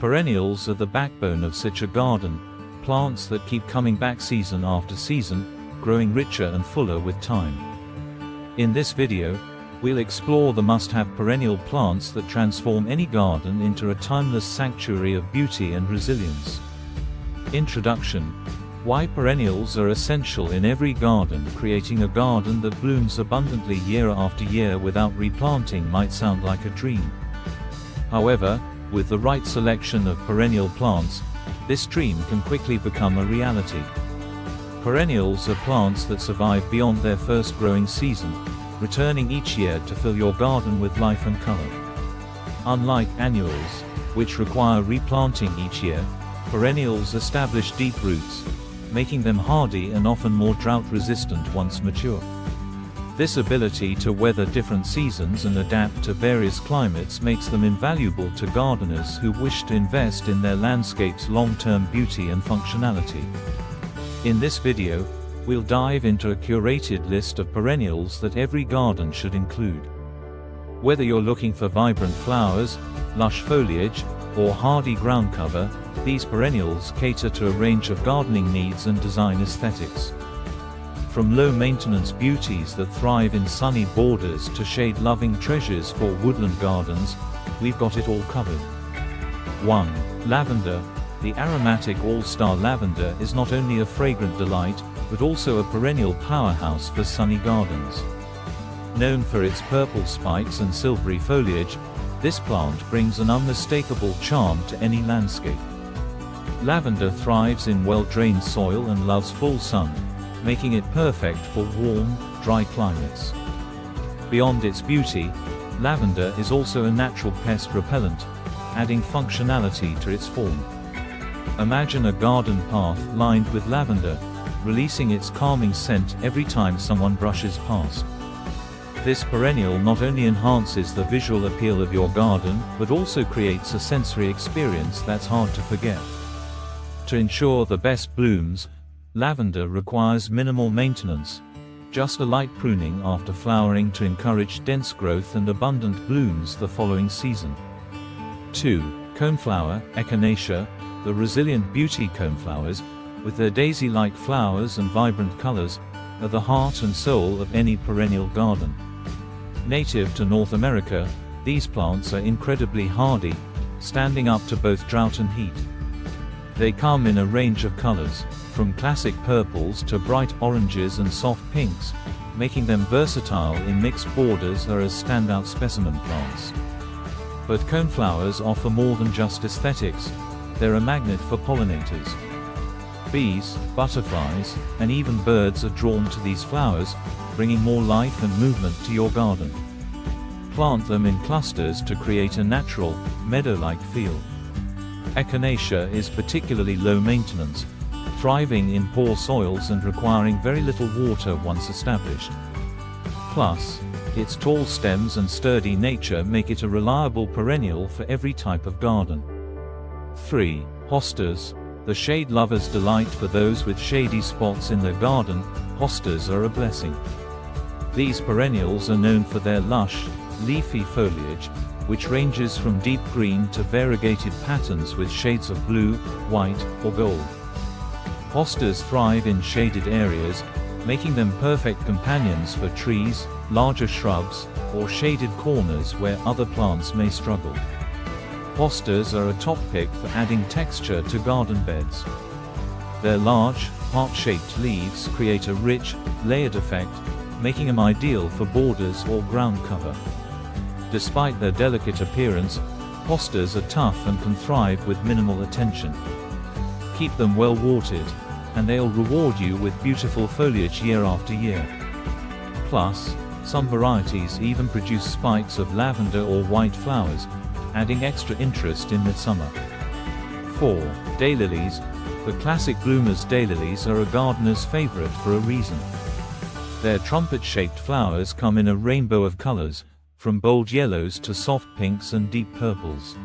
Perennials are the backbone of such a garden, plants that keep coming back season after season, growing richer and fuller with time. In this video, we'll explore the must-have perennial plants that transform any garden into a timeless sanctuary of beauty and resilience. Introduction: why perennials are essential in every garden. Creating a garden that blooms abundantly year after year without replanting might sound like a dream. However, with the right selection of perennial plants, this dream can quickly become a reality. Perennials are plants that survive beyond their first growing season, returning each year to fill your garden with life and color. Unlike annuals, which require replanting each year, perennials establish deep roots, making them hardy and often more drought-resistant once mature. This ability to weather different seasons and adapt to various climates makes them invaluable to gardeners who wish to invest in their landscape's long-term beauty and functionality. In this video, we'll dive into a curated list of perennials that every garden should include. Whether you're looking for vibrant flowers, lush foliage, or hardy ground cover, these perennials cater to a range of gardening needs and design aesthetics. From low-maintenance beauties that thrive in sunny borders to shade-loving treasures for woodland gardens, we've got it all covered. 1. Lavender. The aromatic all-star lavender is not only a fragrant delight, but also a perennial powerhouse for sunny gardens. Known for its purple spikes and silvery foliage, this plant brings an unmistakable charm to any landscape. Lavender thrives in well-drained soil and loves full sun, making it perfect for warm, dry climates. Beyond its beauty, lavender is also a natural pest repellent, adding functionality to its form. Imagine a garden path lined with lavender, releasing its calming scent every time someone brushes past. This perennial not only enhances the visual appeal of your garden, but also creates a sensory experience that's hard to forget. To ensure the best blooms, lavender requires minimal maintenance, just a light pruning after flowering to encourage dense growth and abundant blooms the following season. 2. Coneflower, Echinacea. The resilient beauty coneflowers, with their daisy-like flowers and vibrant colors, are the heart and soul of any perennial garden. Native to North America, these plants are incredibly hardy, standing up to both drought and heat. They come in a range of colors, from classic purples to bright oranges and soft pinks, making them versatile in mixed borders or as standout specimen plants. But coneflowers offer more than just aesthetics. They're a magnet for pollinators. Bees, butterflies, and even birds are drawn to these flowers, bringing more life and movement to your garden. Plant them in clusters to create a natural, meadow-like feel. Echinacea is particularly low maintenance, thriving in poor soils and requiring very little water once established. Plus, its tall stems and sturdy nature make it a reliable perennial for every type of garden. 3. Hostas. The shade lover's delight. For those with shady spots in their garden, hostas are a blessing. These perennials are known for their lush, leafy foliage, which ranges from deep green to variegated patterns with shades of blue, white, or gold. Hostas thrive in shaded areas, making them perfect companions for trees, larger shrubs, or shaded corners where other plants may struggle. Hostas are a top pick for adding texture to garden beds. Their large, heart-shaped leaves create a rich, layered effect, making them ideal for borders or ground cover. Despite their delicate appearance, hostas are tough and can thrive with minimal attention. Keep them well watered, and they'll reward you with beautiful foliage year after year. Plus, some varieties even produce spikes of lavender or white flowers, adding extra interest in midsummer. 4. Daylilies. The classic bloomers daylilies are a gardener's favorite for a reason. Their trumpet-shaped flowers come in a rainbow of colors, from bold yellows to soft pinks and deep purples.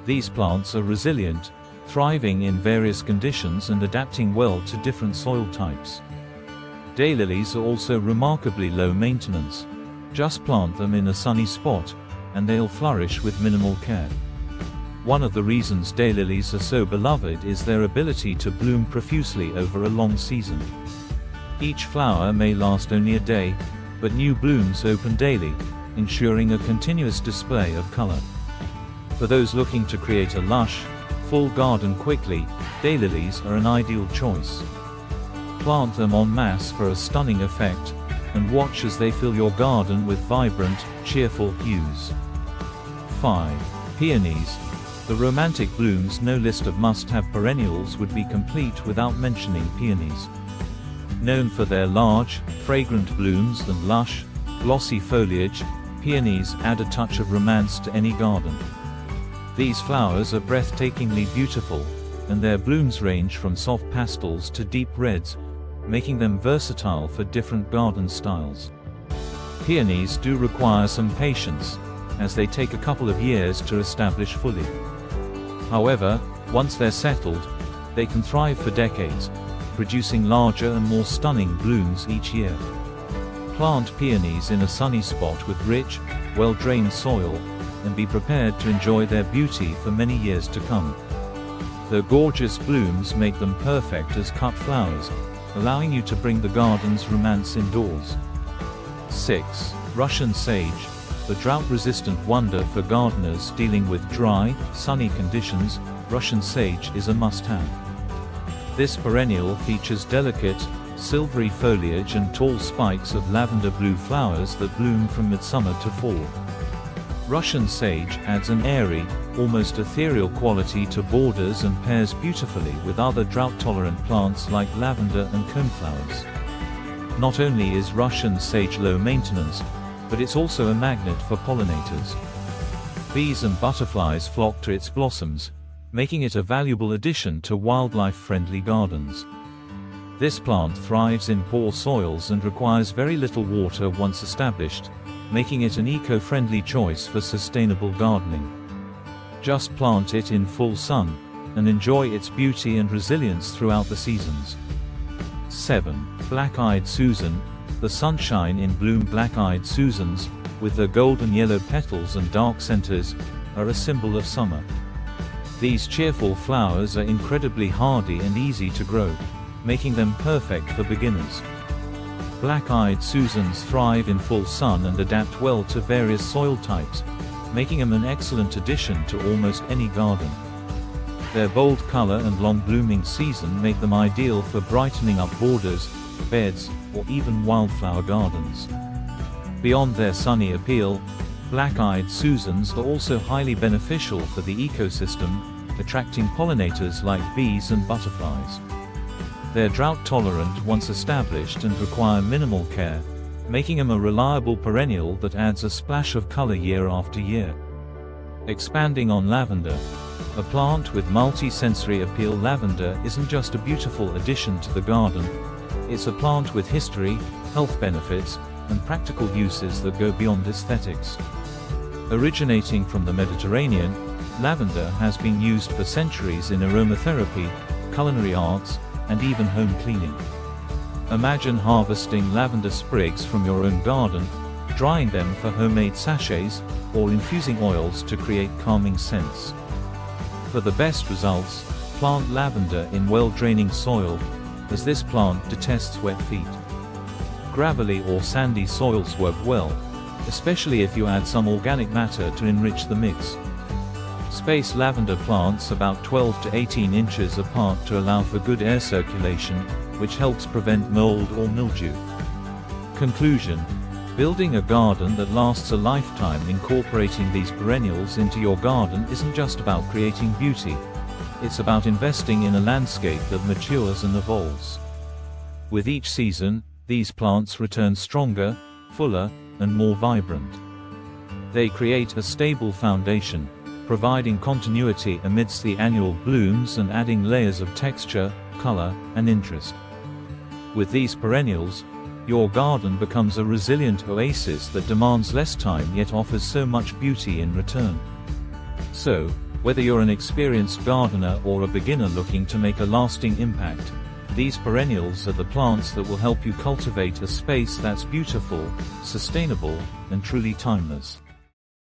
These plants are resilient, thriving in various conditions and adapting well to different soil types. Daylilies are also remarkably low maintenance. Just plant them in a sunny spot, and they'll flourish with minimal care. One of the reasons daylilies are so beloved is their ability to bloom profusely over a long season. Each flower may last only a day, but new blooms open daily, ensuring a continuous display of color. For those looking to create a lush, full garden quickly, daylilies are an ideal choice. Plant them en masse for a stunning effect, and watch as they fill your garden with vibrant, cheerful hues. 5. Peonies. The romantic blooms. No list of must-have perennials would be complete without mentioning peonies. Known for their large, fragrant blooms and lush, glossy foliage, peonies add a touch of romance to any garden. These flowers are breathtakingly beautiful, and their blooms range from soft pastels to deep reds, making them versatile for different garden styles. Peonies do require some patience, as they take a couple of years to establish fully. However, once they're settled, they can thrive for decades, producing larger and more stunning blooms each year. Plant peonies in a sunny spot with rich, well-drained soil, and be prepared to enjoy their beauty for many years to come. Their gorgeous blooms make them perfect as cut flowers, allowing you to bring the garden's romance indoors. 6. Russian sage. The drought-resistant wonder for gardeners dealing with dry, sunny conditions, Russian sage is a must-have. This perennial features delicate, silvery foliage and tall spikes of lavender-blue flowers that bloom from midsummer to fall. Russian sage adds an airy, almost ethereal quality to borders and pairs beautifully with other drought-tolerant plants like lavender and coneflowers. Not only is Russian sage low maintenance, but it's also a magnet for pollinators. Bees and butterflies flock to its blossoms, making it a valuable addition to wildlife-friendly gardens. This plant thrives in poor soils and requires very little water once established, making it an eco-friendly choice for sustainable gardening. Just plant it in full sun, and enjoy its beauty and resilience throughout the seasons. 7. Black-eyed Susan. The sunshine in bloom black-eyed Susans, with their golden yellow petals and dark centers, are a symbol of summer. These cheerful flowers are incredibly hardy and easy to grow, making them perfect for beginners. Black-eyed Susans thrive in full sun and adapt well to various soil types, making them an excellent addition to almost any garden. Their bold color and long blooming season make them ideal for brightening up borders, beds, or even wildflower gardens. Beyond their sunny appeal, black-eyed Susans are also highly beneficial for the ecosystem, attracting pollinators like bees and butterflies. They're drought-tolerant once established and require minimal care, making them a reliable perennial that adds a splash of color year after year. Expanding on lavender. A plant with multi-sensory appeal. Lavender isn't just a beautiful addition to the garden, it's a plant with history, health benefits, and practical uses that go beyond aesthetics. Originating from the Mediterranean, lavender has been used for centuries in aromatherapy, culinary arts, and even home cleaning. Imagine harvesting lavender sprigs from your own garden, drying them for homemade sachets, or infusing oils to create calming scents. For the best results, plant lavender in well-draining soil, as this plant detests wet feet. Gravelly or sandy soils work well, especially if you add some organic matter to enrich the mix. Space lavender plants about 12 to 18 inches apart to allow for good air circulation, which helps prevent mold or mildew. Conclusion: building a garden that lasts a lifetime. Incorporating these perennials into your garden isn't just about creating beauty. It's about investing in a landscape that matures and evolves. With each season, these plants return stronger, fuller, and more vibrant. They create a stable foundation, providing continuity amidst the annual blooms and adding layers of texture, color, and interest. With these perennials, your garden becomes a resilient oasis that demands less time yet offers so much beauty in return. So, whether you're an experienced gardener or a beginner looking to make a lasting impact, these perennials are the plants that will help you cultivate a space that's beautiful, sustainable, and truly timeless.